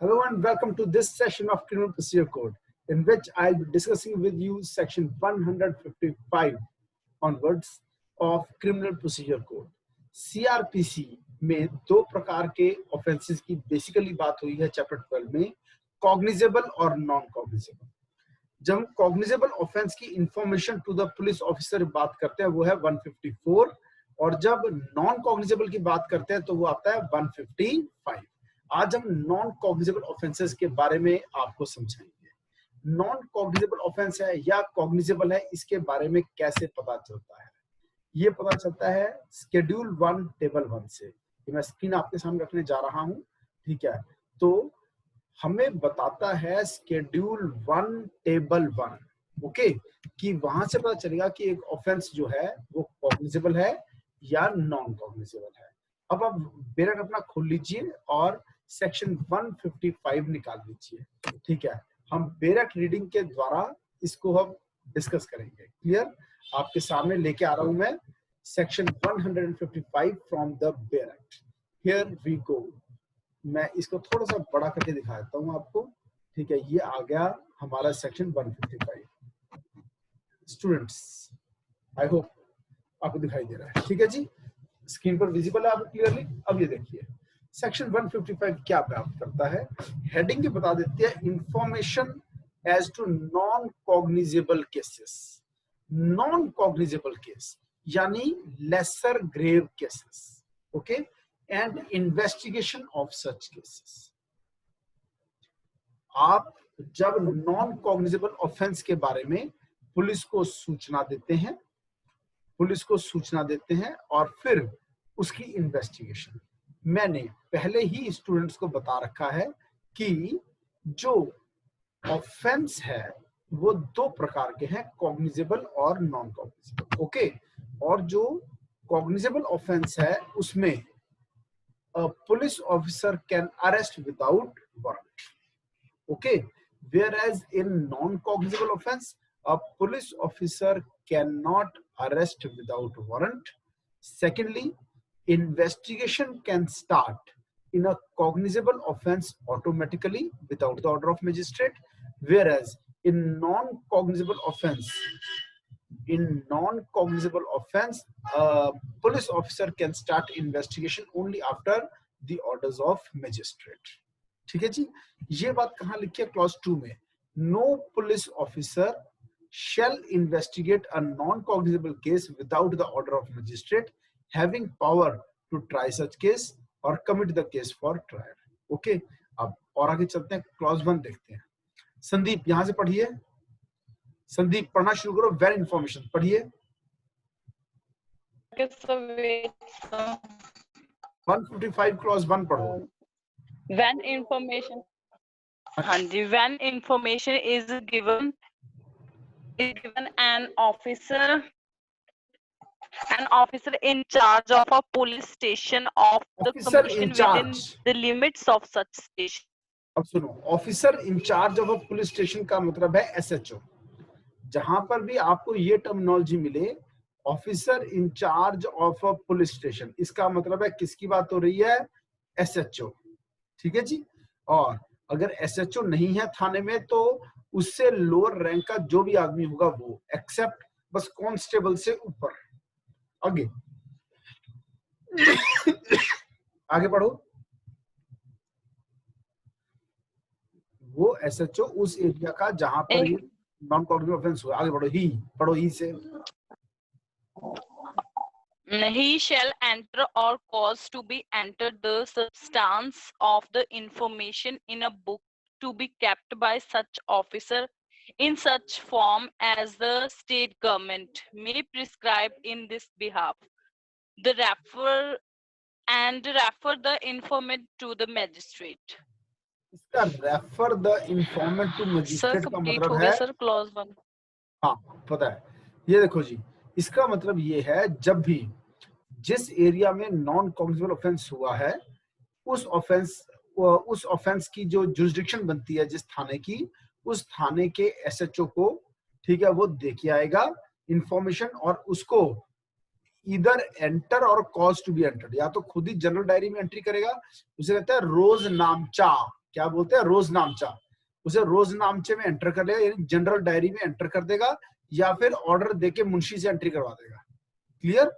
Hello and welcome to this session of Criminal Procedure Code, in which I'll be discussing with you section 155 onwards of Criminal Procedure Code. CRPC में दो प्रकार के offences की basically बात हुई है chapter 12 में, कॉग्निजेबल और नॉन कॉग्निजेबल। जब हम कॉग्निजेबल ऑफेंस की information to the police officer बात करते हैं वो है 154, और जब नॉन कॉग्निजेबल की बात करते हैं तो वो आता है 155। आज हम नॉन कॉग्निजेबल ऑफेंसेस के बारे में आपको समझाएंगे। नॉन कॉग्निजेबल ऑफेंस है या कॉग्निजेबल है, इसके बारे में कैसे पता चलता है? ये पता चलता है शेड्यूल 1 टेबल 1 से। ये मैं स्क्रीन आपके सामने रखने जा रहा हूं, ठीक है? तो हमें बताता है शेड्यूल 1 टेबल 1, ओके, कि वहां से पता चलेगा कि एक ऑफेंस जो है वो कॉग्निजेबल है या नॉन कॉग्निजेबल है। अब आप बेरक अपना खोल लीजिए और सेक्शन 155 निकाल लीजिए, ठीक है? हम बेरक रीडिंग के द्वारा इसको हम डिस्कस करेंगे। क्लियर? आपके सामने लेके आ रहा हूं मैं section 155 from the bare act. Here we go. मैं इसको थोड़ा सा बड़ा करके दिखा देता हूं आपको, ठीक है? ये आ गया हमारा सेक्शन 155। स्टूडेंट्स, आई होप आपको दिखाई दे रहा है, ठीक है जी? स्क्रीन पर विजिबल है आपको क्लियरली? अब ये देखिए सेक्शन 155 क्या प्राप्त करता है। हेडिंग के बता देते हैं, information as to non cognizable cases. Non cognizable case यानी lesser grave cases, okay, and investigation of such cases. आप जब नॉन कॉग्निजेबल ऑफेंस के बारे में पुलिस को सूचना देते हैं, और फिर उसकी इन्वेस्टिगेशन। मैंने पहले ही स्टूडेंट्स को बता रखा है कि जो ऑफेंस है वो दो प्रकार के हैं, कॉग्निजेबल और नॉन कॉग्निजेबल, ओके। और जो कॉग्निजेबल ऑफेंस है उसमें police officer can arrest without warrant, okay, whereas in non-cognizable offense a police officer cannot arrest without warrant. Secondly, investigation can start in a cognizable offense automatically without the order of magistrate, whereas in non-cognizable offense a police officer can start investigation only after the orders of magistrate। ठीक है जी? ये बात कहां लिखी है? Clause 2 में, no police officer shall investigate a non-cognizable case without the order of magistrate having power to try such case or commit the case for trial, okay. अब और आगे चलते हैं, क्लॉज 1 देखते हैं। संदीप यहां से पढ़िए, संदीप पढ़ना शुरू करो। वेल इंफॉर्मेशन पढ़िए। 155 क्लॉज 1 पढ़ो। When information, Hanji, when information is given an officer in charge of a police station of the Officer commission in within charge। the limits of such station. अब सुनो, officer in charge of a police station का मतलब है SHO. जहां पर भी आपको ये टर्मिनोलॉजी मिले, officer in charge of a police station, इसका मतलब है किसकी बात हो रही है? एसएचओ, ठीक है जी। और अगर एसएचओ नहीं है थाने में तो उससे लोअर रैंक का जो भी आदमी होगा वो, एक्सेप्ट बस कांस्टेबल से ऊपर। आगे आगे पढ़ो। वो एसएचओ उस एरिया का जहां पर ये नॉन कॉग्निजेबल ऑफेंस हुआ। आगे पढ़ो ही से। He shall enter or cause to be entered the substance of the information in a book to be kept by such officer in such form as the state government may prescribe in this behalf. The refer the informant to the magistrate. इसका refer the informant to magistrate का मतलब है, sir clause 1। हाँ पता है। ये देखो जी, इसका मतलब ये है जब भी जिस एरिया में नॉन कॉग्निजेबल ऑफेंस हुआ है उस ऑफेंस की जो जुरिसडिक्शन बनती है जिस थाने की, उस थाने के एसएचओ को, ठीक है, वो देके आएगा इंफॉर्मेशन और उसको इधर एंटर और कॉज टू बी एंटर्ड, या तो खुद ही जनरल डायरी में एंट्री करेगा, उसे कहते हैं रोज नामचा, क्या बोलते हैं, रोज नामचा, उसे रोज नामचे में एंटर कर लेगा, यानी जनरल डायरी में एंटर कर देगा, या फिर ऑर्डर देके मुंशी से एंट्री करवा देगा। क्लियर।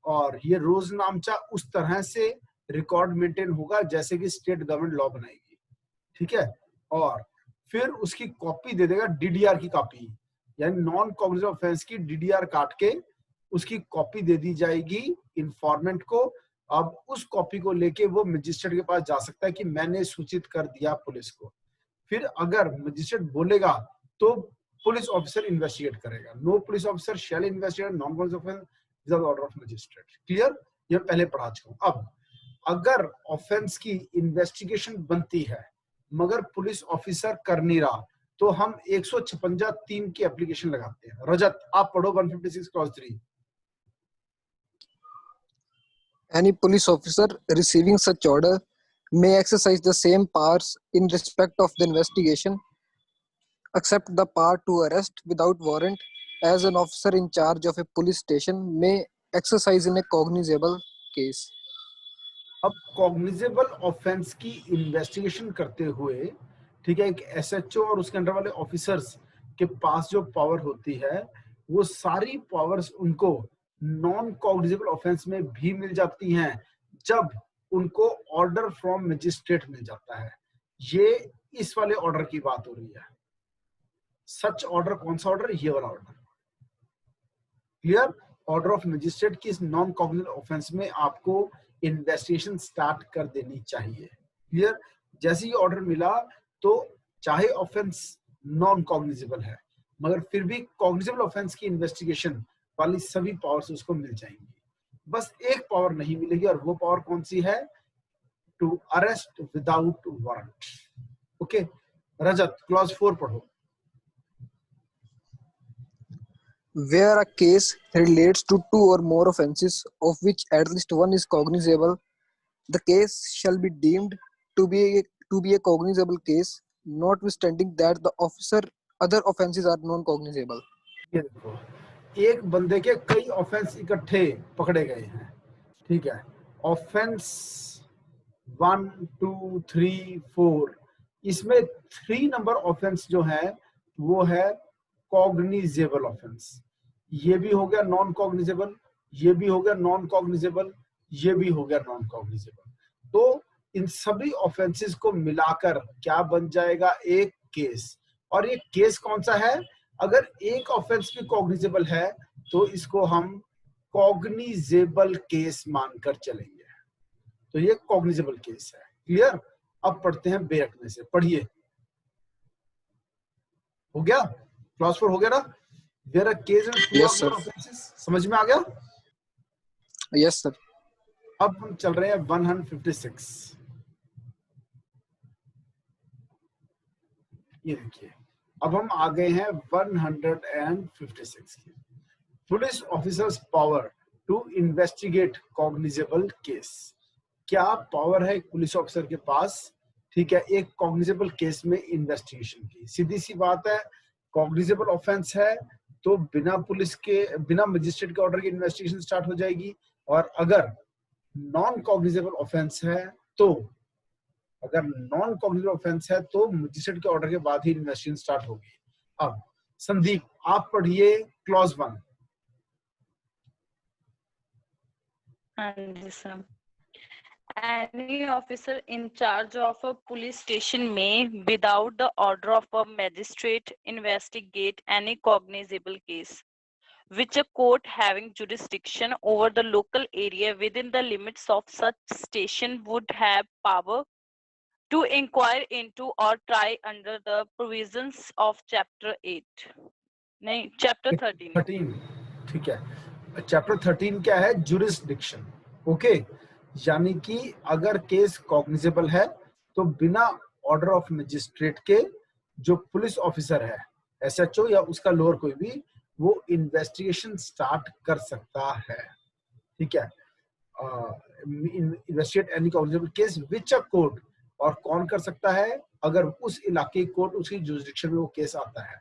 और ये रोज नामचा उस तरह से रिकॉर्ड मेंटेन होगा जैसे कि स्टेट गवर्नमेंट लॉ बनाएगी, ठीक है। और फिर उसकी कॉपी दे देगा, डीडीआर की कॉपी, यानी नॉन कॉग्निजेबल ऑफेंस की डीडीआर काट के उसकी कॉपी दे दी जाएगी इंफॉर्मेंट को। अब उस कॉपी को लेके वो मजिस्ट्रेट के पास जा सकता है कि मैंने सूचित कर दिया पुलिस को। फिर अगर मजिस्ट्रेट बोलेगा तो पुलिस ऑफिसर इन्वेस्टिगेट करेगा। No police officer shall investigate non cognizable offence without order of magistrate. Clear, ये पहले पढ़ा चुका हूं। अब अगर ऑफेंस की इन्वेस्टिगेशन बनती है मगर पुलिस ऑफिसर कर नहीं रहा, तो हम 156(3) की एप्लीकेशन लगाते हैं। रजत, आप पढ़ो 156 clause 3। Any police officer receiving such order may exercise the same powers in respect of the investigation, except the power to arrest without warrant, as an officer in charge of a police station may exercise in a cognizable case. अब cognizable offence की investigation करते हुए, ठीक है, एक SHO और उसके under वाले ऑफिसर्स के पास जो पावर होती है, वो सारी पावर्स उनको नॉन कॉग्निजेबल ऑफेंस में भी मिल जाती हैं जब उनको ऑर्डर फ्रॉम मजिस्ट्रेट मिल जाता है। ये इस वाले ऑर्डर की बात हो रही है। सच ऑर्डर कौन सा ऑर्डर? ये वाला order. Clear. Order of magistrate की इस नॉन कॉग्निजेबल ऑफेंस में आपको इन्वेस्टिगेशन स्टार्ट कर देनी चाहिए। क्लियर। जैसे ही ऑर्डर मिला तो चाहे ऑफेंस नॉन कॉग्निजेबल है मगर फिर भी कॉग्निजेबल ऑफेंस की इन्वेस्टिगेशन वाली सभी पावर्स उसको मिल जाएंगी। बस एक पावर नहीं मिलेगी, और वो पावर कौन सी है? To arrest without warrant. Okay. Rajat, clause 4 पढ़ो। Where a case relates to two or more offences of which at least one is cognizable, the case shall be deemed to be a cognizable case, notwithstanding that the other offences are non-cognizable. ये देखो, एक बंदे के कई offence इकट्ठे पकड़े गए हैं, ठीक है। ऑफेंस 1 2 3 4, इसमें 3 नंबर ऑफेंस जो है वो है कॉग्निजेबल ऑफेंस। ये भी हो गया नॉन कॉग्निजेबल, ये भी हो गया नॉन कॉग्निजेबल, ये भी हो गया नॉन कॉग्निजेबल। तो इन सभी ऑफेंसेस को मिलाकर क्या बन जाएगा? एक केस। और ये केस कौन सा है? अगर एक ऑफेंस भी कॉग्निजेबल है तो इसको हम कॉग्निजेबल केस मानकर चलेंगे। तो ये कॉग्निजेबल केस है। क्लियर। अब पढ़ते हैं बेरखने से। पढ़िए। हो गया? क्लॉज 4 हो गया ना? There are cases two Yes, or sir. more offenses. समझ में आ गया? Yes, sir. अब हम चल रहे हैं 156। ये देखिए, अब हम आ गए हैं 156 की। Police officers power to investigate cognizable case. क्या पावर है पुलिस ऑफिसर के पास? ठीक है, एक कॉग्निजेबल केस में इन्वेस्टिगेशन की। सीधी सी बात है, कॉग्निजेबल ऑफेंस है तो बिना मजिस्ट्रेट के ऑर्डर की इन्वेस्टिगेशन स्टार्ट हो जाएगी। और अगर नॉन कॉग्निजेबल ऑफेंस है तो मजिस्ट्रेट के ऑर्डर के बाद ही इन्वेस्टिगेशन स्टार्ट होगी। अब संदीप, आप पढ़िए clause 1। Any officer in charge of a police station may, without the order of a magistrate, investigate any cognizable case which a court having jurisdiction over the local area within the limits of such station would have power to inquire into or try under the provisions of chapter 8 नहीं chapter 13। ठीक है, chapter 13 क्या है? Jurisdiction. Okay, यानी कि अगर case cognizable है तो बिना ऑर्डर ऑफ मजिस्ट्रेट के जो पुलिस ऑफिसर है, एसएचओ या उसका लोअर कोई भी, वो इन्वेस्टिगेशन स्टार्ट कर सकता है। ठीक है, investigate any cognizable case which a court, और कौन कर सकता है? अगर उस इलाके की कोर्ट उसकी जुरिस्डिक्शन में वो केस आता है।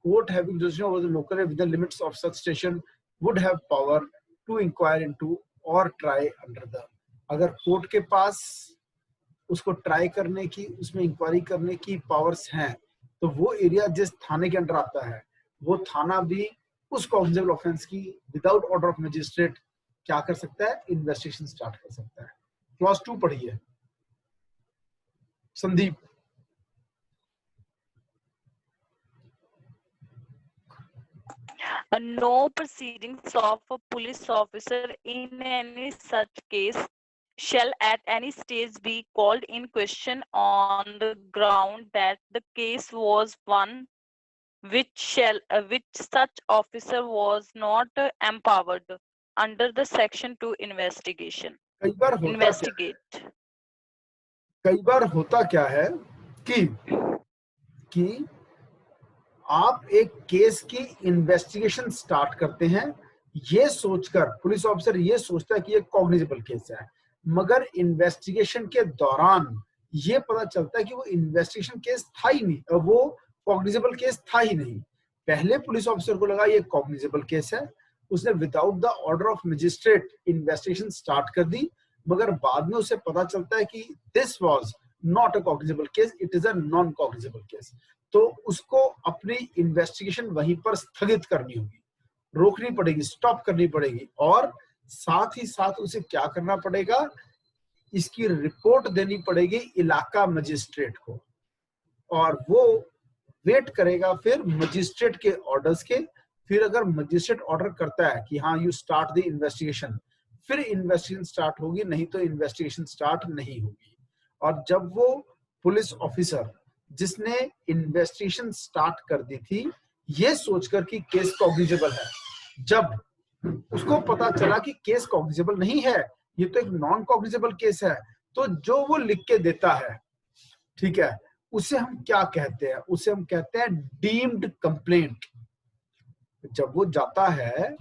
Court having jurisdiction over the local with the limits of such station would have power to inquire into और ट्राई अंडर द। अगर कोर्ट के पास उसको ट्राई करने की, उसमें इंक्वायरी करने की पावर्स हैं, तो वो एरिया जिस थाने के अंडर आता है वो थाना भी उस कॉग्निजेबल ऑफेंस की विदाउट ऑर्डर ऑफ मजिस्ट्रेट क्या कर सकता है, इन्वेस्टिगेशन स्टार्ट कर सकता है। क्लॉज 2 पढ़िए Sandeep. No proceedings of a police officer in any such case shall at any stage be called in question on the ground that the case was one which such officer was not empowered under the section to कई बार होता investigate. कई बार होता क्या है कि आप एक case की इन्वेस्टिगेशन स्टार्ट करते हैं, ये सोचकर पुलिस ऑफिसर ये सोचता है कि ये कॉग्निजेबल केस है, मगर इन्वेस्टिगेशन के दौरान ये पता चलता है कि वो इन्वेस्टिगेशन केस था ही नहीं, वो कॉग्निजेबल केस था ही नहीं। पहले पुलिस ऑफिसर को लगा ये कॉग्निजेबल केस है, उसने without the order of magistrate investigation start कर दी, मगर बाद में उसे पता चलता है कि this was not a cognizable case, it is a non cognizable case. तो उसको अपनी इन्वेस्टिगेशन वहीं पर स्थगित करनी होगी, रोकनी पड़ेगी, स्टॉप करनी पड़ेगी, और साथ ही साथ उसे क्या करना पड़ेगा, इसकी रिपोर्ट देनी पड़ेगी इलाका मजिस्ट्रेट को, और वो वेट करेगा फिर मजिस्ट्रेट के ऑर्डर्स के। फिर अगर मजिस्ट्रेट ऑर्डर करता है कि हाँ यू स्टार्ट द इन्वेस्टिगेशन, फिर इन्वेस्टिगेशन स्टार्ट होगी, नहीं तो इन्वेस्टिगेशन स्टार्ट नहीं होगी। और जब वो पुलिस ऑफिसर जिसने इन्वेस्टिगेशन स्टार्ट कर दी थी ये सोचकर कि केस कॉग्निजेबल है, जब उसको पता चला कि केस कॉग्निजेबल नहीं है, ये तो एक नॉन कॉग्निजेबल केस है, तो जो वो लिख के देता है, ठीक है, उसे हम क्या कहते हैं, उसे हम कहते हैं डीम्ड कंप्लेंट। जब वो जाता है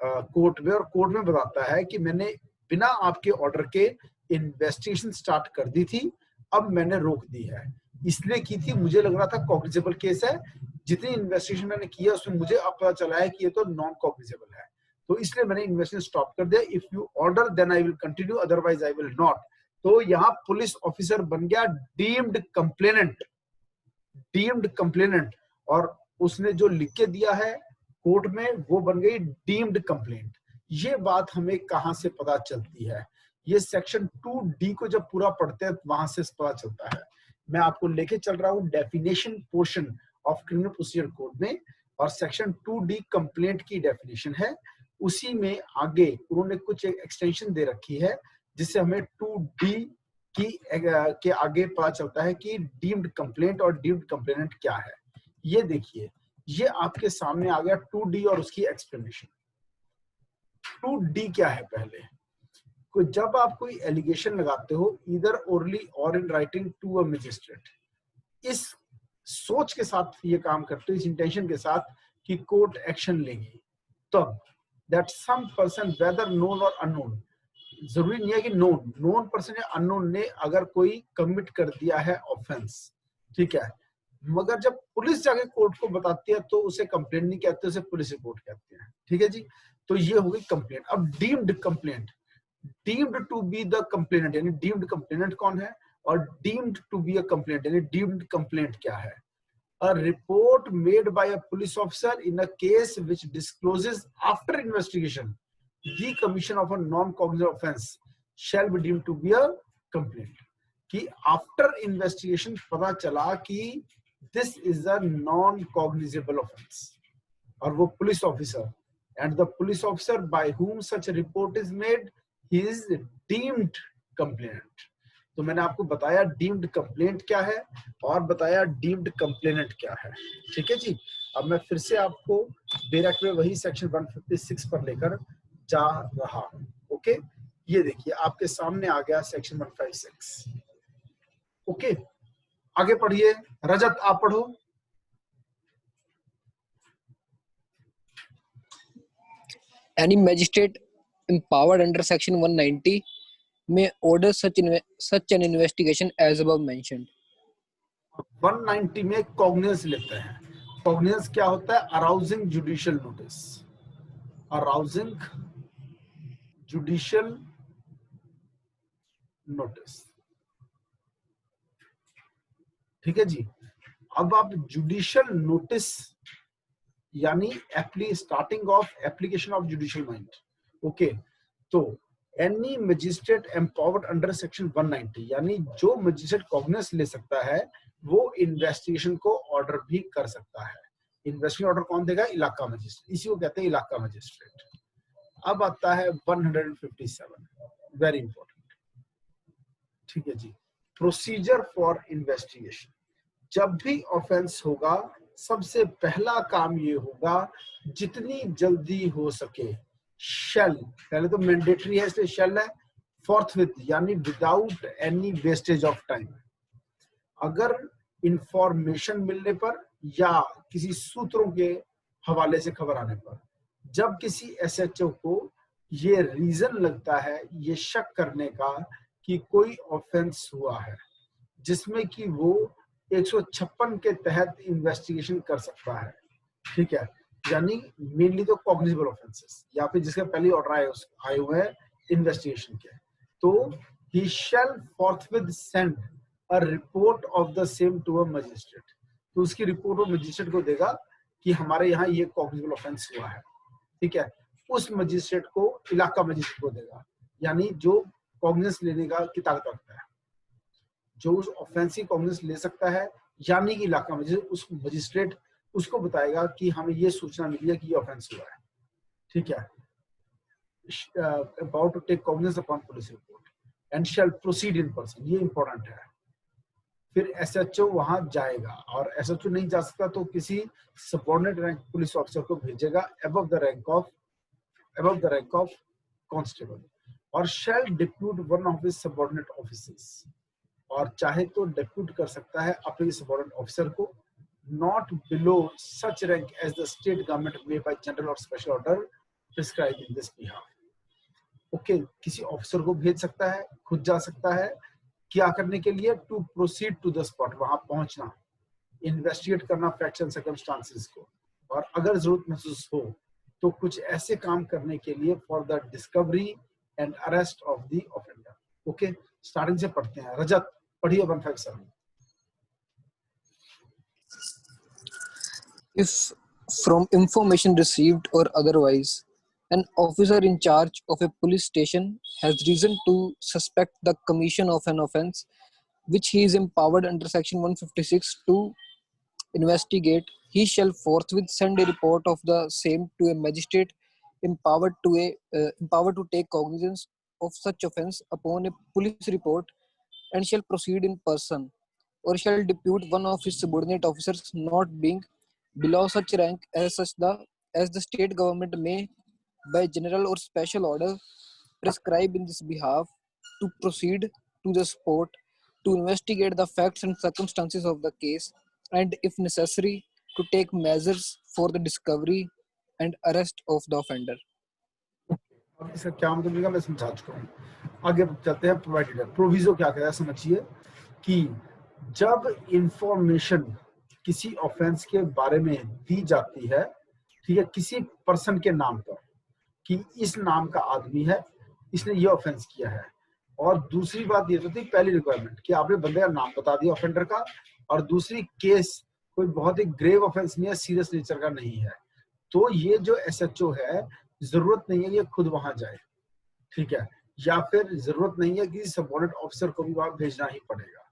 कोर्ट में और कोर्ट में बताता है कि मैंने बिना आपके ऑर्डर के इन्वेस्टिगेशन स्टार्ट कर दी थी, अब मैंने रोक दी है, इसलिए की थी, मुझे लग रहा था कॉग्निजेबल केस है, जितनी इन्वेस्टिगेशन मैंने किया उसमें मुझे अब पता चला है कि ये तो नॉन कॉग्निजेबल है, तो इसलिए मैंने इन्वेस्टिगेशन स्टॉप कर दिया। If you order then I will continue, otherwise I will not. तो यहाँ पुलिस ऑफिसर बन गया डीम्ड कंप्लेनेंट, डीम्ड कंप्लेनेंट, और उसने जो लिख के दिया है कोर्ट में वो बन गई डीम्ड कंप्लेंट। ये बात हमें कहां से पता चलती है, ये सेक्शन 2D को जब पूरा पढ़ते हैं वहां से पता चलता है। मैं आपको लेके चल रहा हूँ definition portion of criminal procedure code में, और सेक्शन 2D कंप्लेंट की डेफिनेशन है, उसी में आगे उन्होंने कुछ एक्सटेंशन दे रखी है जिससे हमें 2D के आगे पता चलता है कि डीम्ड कंप्लेंट और डीम्ड कंप्लेनेंट क्या है। ये देखिए, ये आपके सामने आ गया 2D और उसकी एक्सप्लेनेशन। 2D क्या है, पहले जब आप कोई एलिगेशन लगाते हो इधर ओरली और in writing to a magistrate, इस सोच के साथ ये काम करते हो, इस इंटेंशन के साथ कि कोर्ट एक्शन लेगी, तब that some person whether known और अननोन, जरूरी नहीं है कि नोन पर्सन या अननोन ने अगर कोई कमिट कर दिया है ऑफेंस, ठीक है, मगर जब पुलिस जाके कोर्ट को बताती है तो उसे कंप्लेंट नहीं कहते, उसे पुलिस रिपोर्ट कहते हैं, ठीक है जी। तो ये हो गई कंप्लेंट। अब deemed complaint, deemed to be the complainant, यानी डीम्ड कंप्लेनेंट कौन है, और deemed to be a complaint, यानी डीम्ड कंप्लेंट क्या है, a report made by a police officer in a case which discloses after investigation the commission of a non-cognizable offense shall be deemed to be a complaint। कि after investigation पता चला कि this is a non-cognizable offense, और वो police officer, and the police officer by whom such a report is made, he is deemed complainant। तो मैंने आपको बताया डीम्ड कंप्लेंट क्या है और बताया डीम्ड कंप्लेनेंट क्या है, ठीक है जी। अब मैं फिर से आपको बेरक में वही सेक्शन 156 पर लेकर जा रहा हूं, ओके। ये देखिए आपके सामने आ गया सेक्शन 156, ओके। आगे पढ़िए, रजत आप पढ़ो। Any magistrate empowered under section 190 may order such an investigation as above mentioned। 190 में कॉग्निजेंस लेते हैं। कॉग्निजेंस क्या होता है, arousing judicial notice, arousing judicial notice. ठीक है जी। अब आप जुडिशियल नोटिस यानी starting of application of judicial mind, okay. तो any magistrate empowered under section 190 यानी जो मजिस्ट्रेट कॉग्निस ले सकता है वो इन्वेस्टिगेशन को ऑर्डर भी कर सकता है। इन्वेस्टिगेशन ऑर्डर कौन देगा? इलाका मजिस्ट्रेट, इसी को कहते हैं इलाका मजिस्ट्रेट। अब आता है 157, वेरी इंपॉर्टेंट, ठीक है जी। Procedure for investigation. जब भी ऑफेंस होगा सबसे पहला काम ये होगा जितनी जल्दी हो सके शैल, पहले तो मैंडेटरी है इसलिए शैल है, फोर्थविथ यानी without any wastage of time. अगर इंफॉर्मेशन मिलने पर या किसी सूत्रों के हवाले से खबर आने पर, जब किसी एसएचओ को ये रीजन लगता है, ये शक करने का कि कोई ऑफेंस हुआ है जिसमें कि वो 156 के तहत इन्वेस्टिगेशन कर सकता है, ठीक है। यानी मेनली तो कॉग्निजेबल ऑफेंसेस या फिर जिसके पहले ऑर्डर आए हुए हैं इन्वेस्टिगेशन के, तो he shall forthwith send a report of the same to a magistrate. तो उसकी रिपोर्ट वो मजिस्ट्रेट को देगा कि हमारे यहाँ ये कॉग्निजेबल ऑफेंस हुआ है, ठीक है। उस मजिस्ट्रेट को इलाका मजिस्ट्रेट को देगा, यानी जो कॉग्निजेंस लेने का की ताकत रखता है, जो उस ऑफेंस की कॉग्निजेंस ले सकता है, यानी कि इलाका मजिस्ट्रेट, उस मजिस्ट्रेट उसको बताएगा कि हमें ये सूचना मिली है कि ये ऑफेंस हुआ है, ठीक है। About to take cognizance upon police report and shall proceed in person, ये इंपॉर्टेंट है। फिर एसएचओ वहां जाएगा, और एसएचओ नहीं जा सकता तो किसी सबऑर्डिनेट रैंक पुलिस ऑफिसर को भेजेगा above the rank of constable, और shall depute one of his subordinate officers, और चाहे तो डिप्यूट कर सकता है अपने सबऑर्डिनेट ऑफिसर को, not below such rank as the state government may by general और special order prescribe in this behalf. Okay, किसी ऑफिसर को भेज सकता है, खुद जा सकता है, क्या करने के लिए? To proceed to the spot, वहां पहुंचना, इन्वेस्टिगेट करना फैक्ट्स एंड सर्कमस्टांसेस को, और अगर जरूरत महसूस हो तो कुछ ऐसे काम करने के लिए for the discovery and arrest of the offender. Okay, starting से पढ़ते हैं। रजत पढ़िए 157। If from information received or otherwise, an officer in charge of a police station has reason to suspect the commission of an offense which he is empowered under section 156 to investigate, he shall forthwith send a report of the same to a magistrate empowered to take cognizance of such offense upon a police report, and shall proceed in person, or shall depute one of his subordinate officers not being below such rank as the state government may by general or special order prescribe in this behalf, to proceed to the spot to investigate the facts and circumstances of the case, and if necessary to take measures for the discovery and arrest of the offender. अब इसका क्या मतलब निकला मैं समझा चुका हूँ। आगे चलते हैं। प्रोवाइडेड, प्रोविजो क्या कहता है समझिए, कि जब इंफॉर्मेशन किसी ऑफेंस के बारे में दी जाती है, ठीक है, किसी पर्सन के नाम पर, कि इस नाम का आदमी है, इसने ये ऑफेंस किया है, और दूसरी बात ये होती है पहली रिक्वायरमेंट कि आपने बंदे का नाम बता दिया ऑफेंडर का, और दूसरी केस कोई बहुत ही ग्रेव ऑफेंस नहीं है, सीरियस नेचर का नहीं है, तो ये जो एसएचओ है जरूरत नहीं है कि खुद वहां जाए, ठीक है, या फिर जरूरत नहीं है कि सबऑर्डिनेट ऑफिसर को भी वहां भेजना ही पड़ेगा,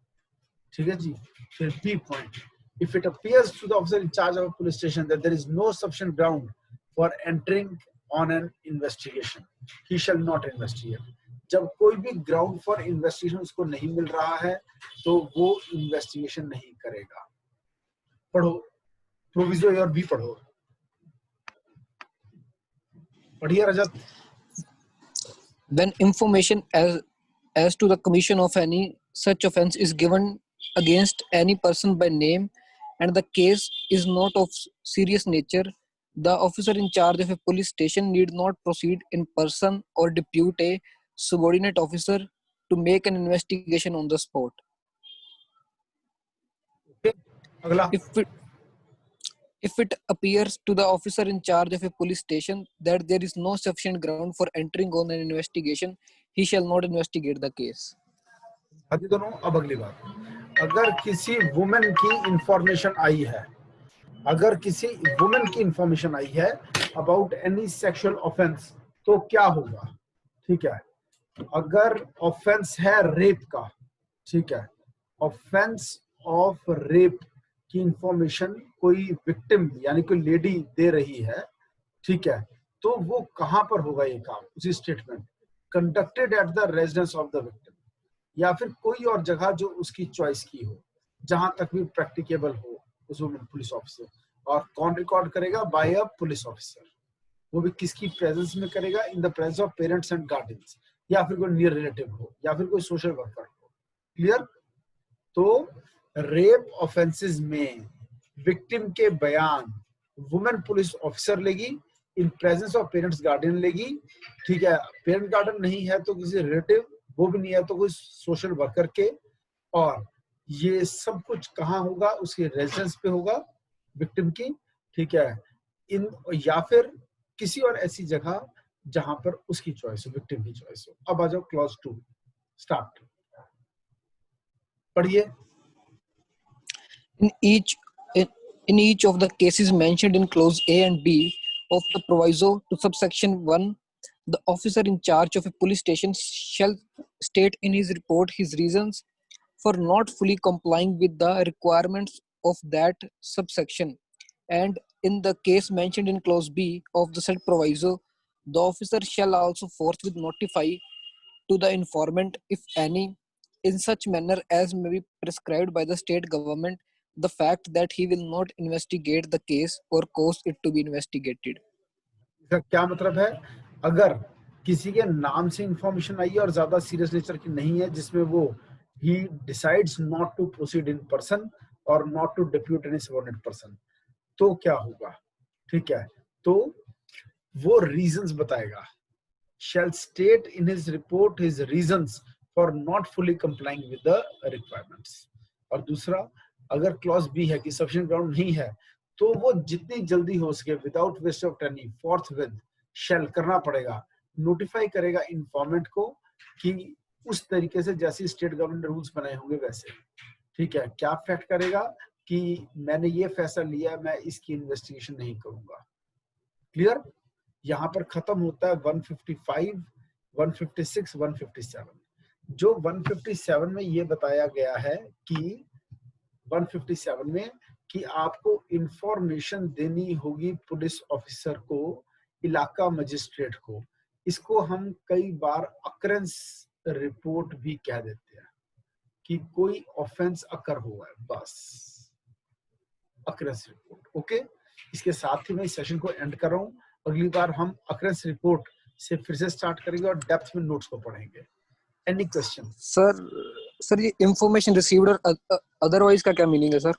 ठीक है जी। फिर B point, if it appears to the officer in charge of a police station that there is no sufficient ground for entering on an investigation, he shall not investigate. जब कोई भी ग्राउंड फॉर इन्वेस्टिगेशन उसको नहीं मिल रहा है तो वो investigation नहीं करेगा। पढ़ो प्रोविजो और भी पढ़ो, पढ़िए रजत। When information as to the commission of any such offense is given against any person by name, and the case is not of serious nature, the officer in charge of a police station need not proceed in person or depute a subordinate officer to make an investigation on the spot. Okay, अगला। If it appears to the officer in charge of a police station that there is no sufficient ground for entering on an investigation, he shall not investigate the case. अभी दोनों, अब अगली बात, अगर किसी women की information आई है, अगर किसी वुमेन की इंफॉर्मेशन आई है अबाउट एनी सेक्सुअल ऑफेंस, तो क्या होगा? ठीक है, अगर ऑफेंस है रेप का, ठीक है, ऑफेंस ऑफ रेप की इंफॉर्मेशन कोई विक्टिम यानी कोई लेडी दे रही है, ठीक है, तो वो कहां पर होगा ये काम? उसी statement, conducted at the residence of the victim, या फिर कोई और जगह जो उसकी चॉइस की हो, जहां तक भी प्रैक्टिकेबल हो उस वुमेन पुलिस ऑफिसर। और कौन रिकॉर्ड करेगा? By a police officer. वो भी किसकी प्रेजेंस में करेगा? In the presence of parents and guardians, या फिर कोई नियर रिलेटिव हो, या फिर कोई सोशल वर्कर हो। क्लियर? तो रेप ऑफेंसेस में विक्टिम के बयान वुमेन पुलिस ऑफिसर लेगी, in presence of parents guardian लेगी, ठीक है, पेरेंट गार्डियन नहीं है तो किसी रिलेटिव, वो भी नहीं है तो कोई सोशल वर्कर के। और ये सब कुछ कहाँ होगा? उसके रेजिडेंस पे होगा विक्टिम की, ठीक है, इन या फिर किसी और ऐसी जगह जहां पर उसकी चॉइस हो, विक्टिम की चॉइस हो। अब आ जाओ क्लॉज 2, स्टार्ट, पढ़िए। In each in, in each of the cases mentioned in clause A and B of the proviso to subsection 1, the officer in charge of a police station shall state in his report his reasons for not fully complying with the requirements of that subsection. And in the case mentioned in clause B of the said proviso, the officer shall also forthwith notify to the informant, if any, in such manner as may be prescribed by the state government, the fact that he will not investigate the case or cause it to be investigated. इसका क्या मतलब है? अगर किसी के नाम से information आई है और ज्यादा सीरियस नेचर की नहीं है, जिसमें वो he decides not to proceed in person और not to depute any subordinate person, तो क्या होगा? ठीक है, तो वो रीजंस बताएगा। shall state in his report his reasons for not fully complying with the requirements। और दूसरा, अगर क्लॉज बी है कि सफिशिएंट ग्राउंड नहीं है, तो वो जितनी जल्दी हो सके without waste of time forthwith shall करना पड़ेगा, नोटिफाई करेगा इन्फॉर्मेंट को कि उस तरीके से जैसे स्टेट गवर्नमेंट ने रूल्स बनाए होंगे वैसे। ठीक है, क्या फैक्ट करेगा कि मैंने ये फैसला लिया, मैं इसकी इन्वेस्टिगेशन नहीं करूंगा। क्लियर? यहां पर खत्म होता है 155, 156, 157। जो 157 में ये बताया गया है कि 157 में कि आपको इंफॉर्मेशन देनी होगी पुलिस ऑफिसर को, इलाका मजिस्ट्रेट को। इसको हम कई बार अकरेंस रिपोर्ट भी कह देते हैं कि कोई ऑफेंस अकर हुआ है, बस अकरेंस रिपोर्ट। ओके, इसके साथ ही मैं इस सेशन को एंड कर रहा हूं। अगली बार हम अकरेंस रिपोर्ट से फिर से स्टार्ट करेंगे और डेप्थ में नोट्स को पढ़ेंगे। Any question? सर ये इंफॉर्मेशन रिसीव्ड और अदरवाइज का क्या मीनिंग है सर?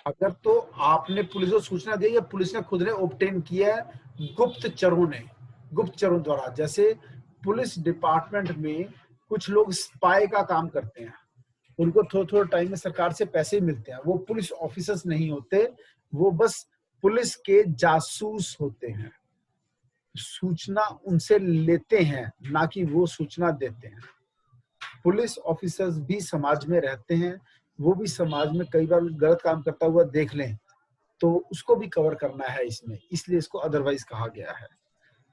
अगर तो आपने पुलिस को सूचना दी या पुलिस ने खुद ने ऑब्टेन किया है गुप्तचरों द्वारा। जैसे पुलिस डिपार्टमेंट में कुछ लोग स्पाई का काम करते हैं, उनको थोड़ा टाइम में सरकार से पैसे मिलते हैं, वो पुलिस ऑफिसर्स नहीं होते, वो बस पुलिस के जासूस होते हैं, सूचना उनसे लेते हैं, ना कि वो सूचना देते हैं। पुलिस ऑफिसर्स भी समाज में रहते हैं, वो भी समाज में कई बार गलत काम करता हुआ देख लें तो उसको भी कवर करना है इसमें, इसलिए इसको अदरवाइज कहा गया है।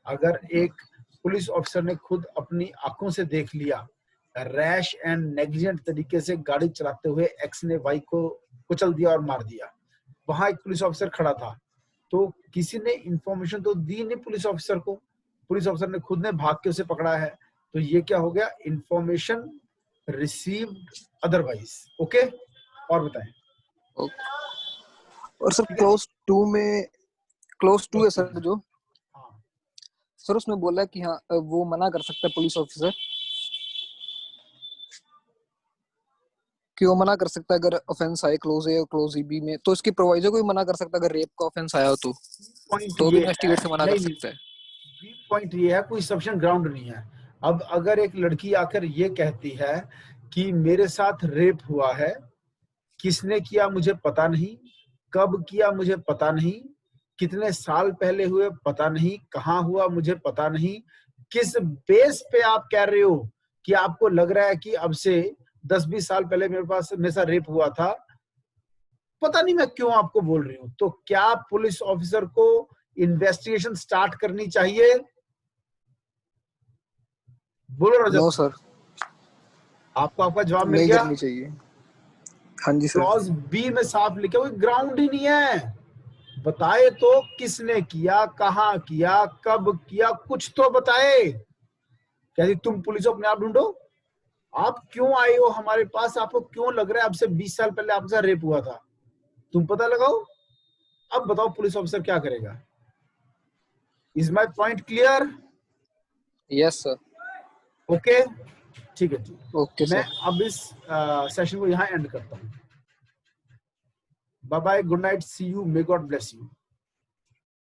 अगर एक पुलिस ऑफिसर ने खुद अपनी आंखों से देख लिया रैश एंड नेग्लिजेंट तरीके से गाड़ी चलाते हुए एक्स ने वाई को कुचल दिया और मार दिया, वहां एक पुलिस ऑफिसर खड़ा था, तो किसी ने इंफॉर्मेशन तो दी नहीं पुलिस ऑफिसर को, पुलिस ऑफिसर ने खुद ने भाग के उसे पकड़ा है, तो ये क्या हो गया? Information received otherwise. ओके, और बताएं। और सर क्लोज 2 में, क्लोज 2 है सर जो, हाँ, सर उसमें बोला कि हाँ वो मना कर सकता है पुलिस ऑफिसर कि वो मना कर सकता है अगर ऑफेंस आए क्लोज ए और क्लोज बी में, तो इसकी प्रोवाइजर को भी मना कर सकता है अगर रेप का ऑफेंस आया हो तो भी इन्वेस्टिगेट से मना कर सकता है। पॉइंट ये है कोई सफिशिएंट ग्राउंड नहीं है। अब अगर एक लड़की आकर ये कहती है कि मेरे साथ रेप हुआ है, किसने किया मुझे पता नहीं, कब किया मुझे पता नहीं, कितने साल पहले हुए पता नहीं, कहाँ हुआ मुझे पता नहीं, किस बेस पे आप कह रहे हो कि आपको लग रहा है कि अब से 10-20 साल पहले मेरे साथ रेप हुआ था, पता नहीं मैं क्यों आपको बोल रही हूं। तो क्या पुलिस ऑफिसर को इन्वेस्टिगेशन स्टार्ट करनी चाहिए? बोलो रजत। नो सर, आपको आपका जवाब मिल नहीं गया। करनी चाहिए। हाँ जी सर। क्लॉज बी में साफ लिखा हुआ ग्राउंड ही नहीं है। बताए तो किसने किया, कहाँ किया, कब किया, कुछ तो बताए। कहती तुम पुलिस अपने आप ढूंढो। आप क्यों आए हो हमारे पास? आपको क्यों लग रहा है आपसे 20 साल पहले आपसे रेप हुआ था? तुम पता लगाओ। अब बताओ पुलिस ऑफिसर क्या करेगा? Is my point clear? Yes sir. Okay, ठीक है जी। ओके मैं सर। अब इस सेशन को यहाँ एंड करता हूँ। Bye bye, good night, see you, may God bless you.